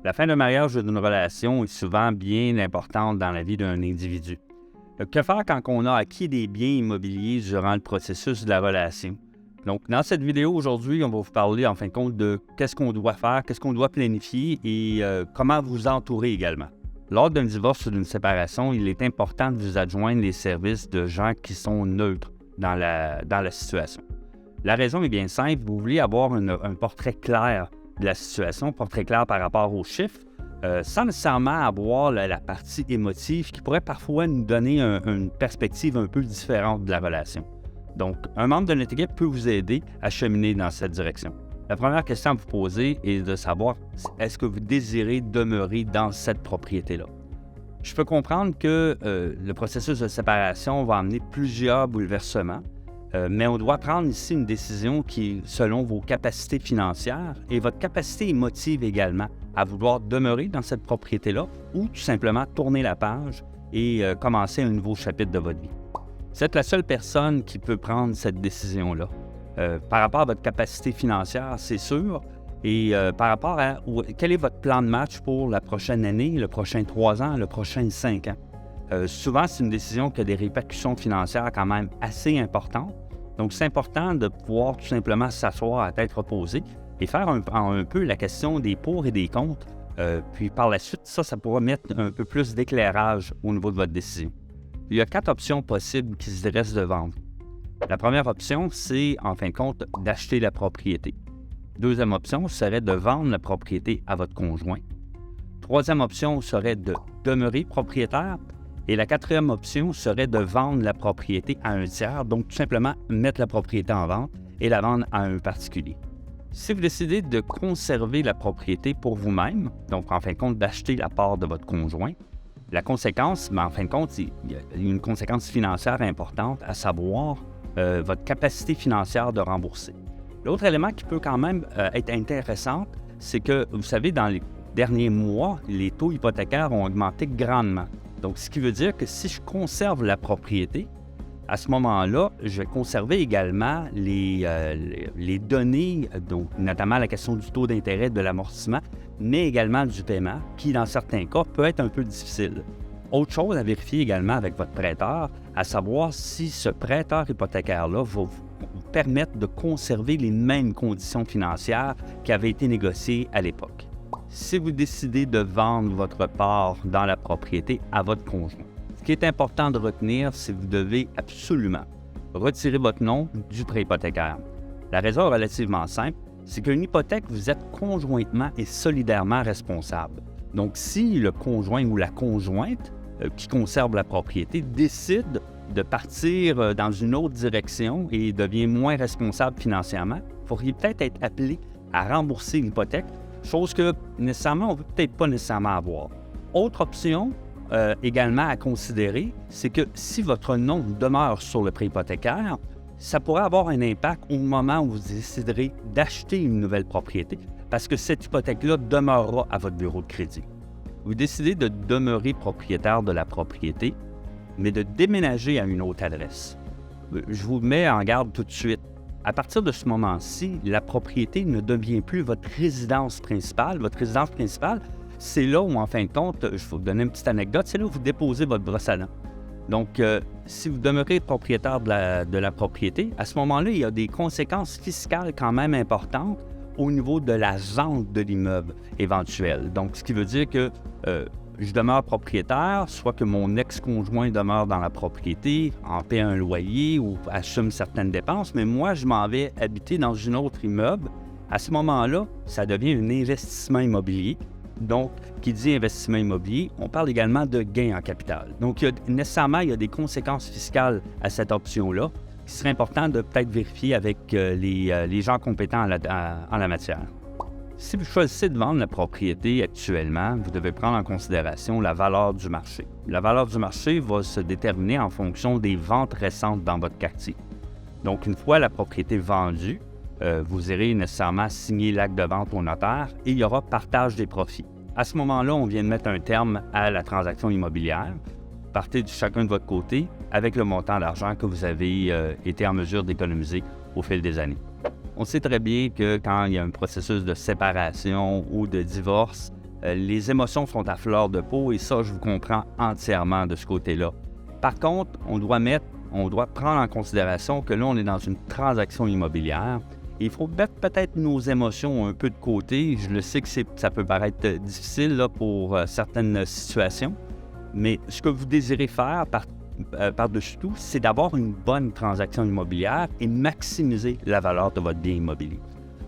La fin d'un mariage ou d'une relation est souvent bien importante dans la vie d'un individu. Que faire quand on a acquis des biens immobiliers durant le processus de la relation? Donc, dans cette vidéo aujourd'hui, on va vous parler en fin de compte de qu'est-ce qu'on doit faire, qu'est-ce qu'on doit planifier et comment vous entourer également. Lors d'un divorce ou d'une séparation, il est important de vous adjoindre les services de gens qui sont neutres dans la situation. La raison est bien simple, vous voulez avoir un portrait clair de la situation, portrait clair par rapport aux chiffres, sans nécessairement avoir la partie émotive qui pourrait parfois nous donner une perspective un peu différente de la relation. Donc, un membre de notre équipe peut vous aider à cheminer dans cette direction. La première question à vous poser est de savoir, est-ce que vous désirez demeurer dans cette propriété-là? Je peux comprendre que le processus de séparation va amener plusieurs bouleversements, mais on doit prendre ici une décision qui est selon vos capacités financières et votre capacité émotive également à vouloir demeurer dans cette propriété-là ou tout simplement tourner la page et commencer un nouveau chapitre de votre vie. Vous êtes la seule personne qui peut prendre cette décision-là. Par rapport à votre capacité financière, c'est sûr, et par rapport à quel est votre plan de match pour la prochaine année, le prochain 3 ans, le prochain 5 ans. Souvent, c'est une décision qui a des répercussions financières quand même assez importantes. Donc, c'est important de pouvoir tout simplement s'asseoir à tête reposée et faire un peu la question des pour et des contre. Puis par la suite, ça pourra mettre un peu plus d'éclairage au niveau de votre décision. Il y a 4 options possibles qui se dressent devant vous. La première option, c'est, en fin de compte, d'acheter la propriété. Deuxième option serait de vendre la propriété à votre conjoint. Troisième option serait de demeurer propriétaire. Et la quatrième option serait de vendre la propriété à un tiers, donc tout simplement mettre la propriété en vente et la vendre à un particulier. Si vous décidez de conserver la propriété pour vous-même, donc en fin de compte d'acheter la part de votre conjoint, la conséquence, en fin de compte, il y a une conséquence financière importante, à savoir votre capacité financière de rembourser. L'autre élément qui peut quand même être intéressant, c'est que, vous savez, dans les derniers mois, les taux hypothécaires ont augmenté grandement. Donc, ce qui veut dire que si je conserve la propriété, à ce moment-là, je vais conserver également les données, donc notamment la question du taux d'intérêt, de l'amortissement, mais également du paiement, qui, dans certains cas, peut être un peu difficile. Autre chose à vérifier également avec votre prêteur, à savoir si ce prêteur hypothécaire-là va vous permettre de conserver les mêmes conditions financières qui avaient été négociées à l'époque. Si vous décidez de vendre votre part dans la propriété à votre conjoint, ce qui est important de retenir, c'est que vous devez absolument retirer votre nom du prêt hypothécaire. La raison est relativement simple, c'est qu'une hypothèque, vous êtes conjointement et solidairement responsable. Donc, si le conjoint ou la conjointe qui conserve la propriété décide de partir dans une autre direction et devient moins responsable financièrement, vous pourriez peut-être être appelé à rembourser l'hypothèque, chose que nécessairement on ne veut peut-être pas nécessairement avoir. Autre option également à considérer, c'est que si votre nom demeure sur le prêt hypothécaire, ça pourrait avoir un impact au moment où vous déciderez d'acheter une nouvelle propriété parce que cette hypothèque-là demeurera à votre bureau de crédit. Vous décidez de demeurer propriétaire de la propriété, mais de déménager à une autre adresse. Je vous mets en garde tout de suite. À partir de ce moment-ci, la propriété ne devient plus votre résidence principale. Votre résidence principale, c'est là où, en fin de compte, je vais vous donner une petite anecdote, c'est là où vous déposez votre brosse à dents. Donc, si vous demeurez propriétaire de la propriété, à ce moment-là, il y a des conséquences fiscales quand même importantes au niveau de la vente de l'immeuble éventuel. Donc, ce qui veut dire que je demeure propriétaire, soit que mon ex-conjoint demeure dans la propriété, en paie un loyer ou assume certaines dépenses, mais moi, je m'en vais habiter dans un autre immeuble. À ce moment-là, ça devient un investissement immobilier. Donc, qui dit investissement immobilier, on parle également de gain en capital. Donc, nécessairement, il y a des conséquences fiscales à cette option-là qui serait important de peut-être vérifier avec les gens compétents en la matière. Si vous choisissez de vendre la propriété actuellement, vous devez prendre en considération la valeur du marché. La valeur du marché va se déterminer en fonction des ventes récentes dans votre quartier. Donc, une fois la propriété vendue, vous irez nécessairement signer l'acte de vente au notaire et il y aura partage des profits. À ce moment-là, on vient de mettre un terme à la transaction immobilière. Partez de chacun de votre côté avec le montant d'argent que vous avez été en mesure d'économiser au fil des années. On sait très bien que quand il y a un processus de séparation ou de divorce, les émotions sont à fleur de peau et ça, je vous comprends entièrement de ce côté-là. Par contre, on doit prendre en considération que là, on est dans une transaction immobilière. Il faut mettre peut-être nos émotions un peu de côté. Je le sais que ça peut paraître difficile là, pour certaines situations, mais ce que vous désirez faire par-dessus tout, c'est d'avoir une bonne transaction immobilière et maximiser la valeur de votre bien immobilier.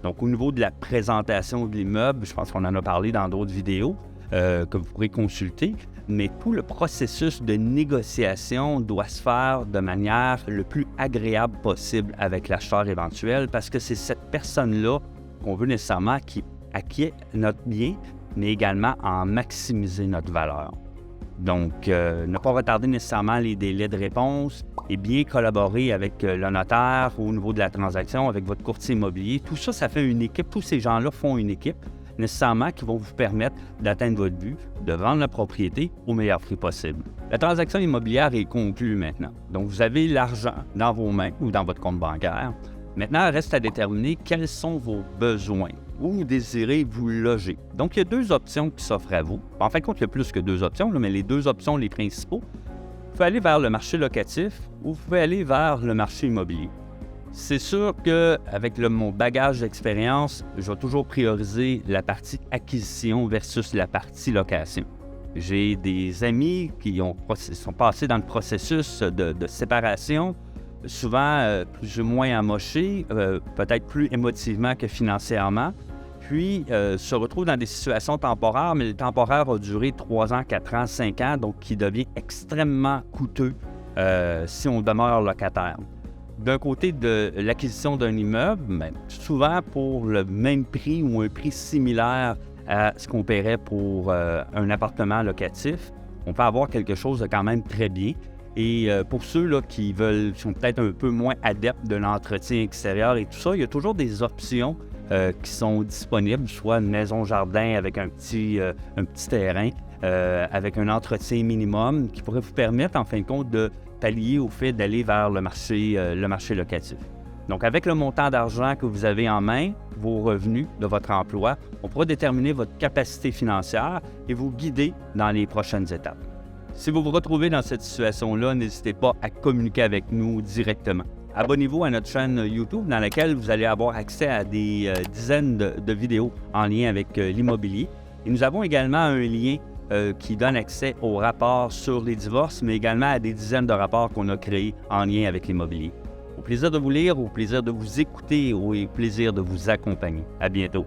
Donc, au niveau de la présentation de l'immeuble, je pense qu'on en a parlé dans d'autres vidéos que vous pourrez consulter, mais tout le processus de négociation doit se faire de manière le plus agréable possible avec l'acheteur éventuel parce que c'est cette personne-là qu'on veut nécessairement qui acquiert notre bien, mais également en maximiser notre valeur. Donc, ne pas retarder nécessairement les délais de réponse et bien collaborer avec le notaire au niveau de la transaction, avec votre courtier immobilier. Tout ça, ça fait une équipe. Tous ces gens-là font une équipe nécessairement qui vont vous permettre d'atteindre votre but, de vendre la propriété au meilleur prix possible. La transaction immobilière est conclue maintenant. Donc, vous avez l'argent dans vos mains ou dans votre compte bancaire. Maintenant, il reste à déterminer quels sont vos besoins. Où vous désirez vous loger. Donc, il y a deux options qui s'offrent à vous. En fin de compte, il y a plus que deux options, mais les deux options, les principaux. Vous pouvez aller vers le marché locatif ou vous pouvez aller vers le marché immobilier. C'est sûr qu'avec mon bagage d'expérience, je vais toujours prioriser la partie acquisition versus la partie location. J'ai des amis qui sont passés dans le processus de séparation, souvent plus ou moins amochés, peut-être plus émotivement que financièrement, puis se retrouvent dans des situations temporaires, mais le temporaire va durer 3 ans, 4 ans, 5 ans, donc qui devient extrêmement coûteux si on demeure locataire. D'un côté de l'acquisition d'un immeuble, bien, souvent pour le même prix ou un prix similaire à ce qu'on paierait pour un appartement locatif, on peut avoir quelque chose de quand même très bien. Et pour ceux là, qui sont peut-être un peu moins adeptes de l'entretien extérieur et tout ça, il y a toujours des options qui sont disponibles, soit une maison-jardin avec un petit terrain, avec un entretien minimum qui pourrait vous permettre, en fin de compte, de pallier au fait d'aller vers le marché locatif. Donc, avec le montant d'argent que vous avez en main, vos revenus de votre emploi, on pourra déterminer votre capacité financière et vous guider dans les prochaines étapes. Si vous vous retrouvez dans cette situation-là, n'hésitez pas à communiquer avec nous directement. Abonnez-vous à notre chaîne YouTube dans laquelle vous allez avoir accès à des dizaines de vidéos en lien avec l'immobilier. Et nous avons également un lien qui donne accès aux rapports sur les divorces, mais également à des dizaines de rapports qu'on a créés en lien avec l'immobilier. Au plaisir de vous lire, au plaisir de vous écouter, au plaisir de vous accompagner. À bientôt.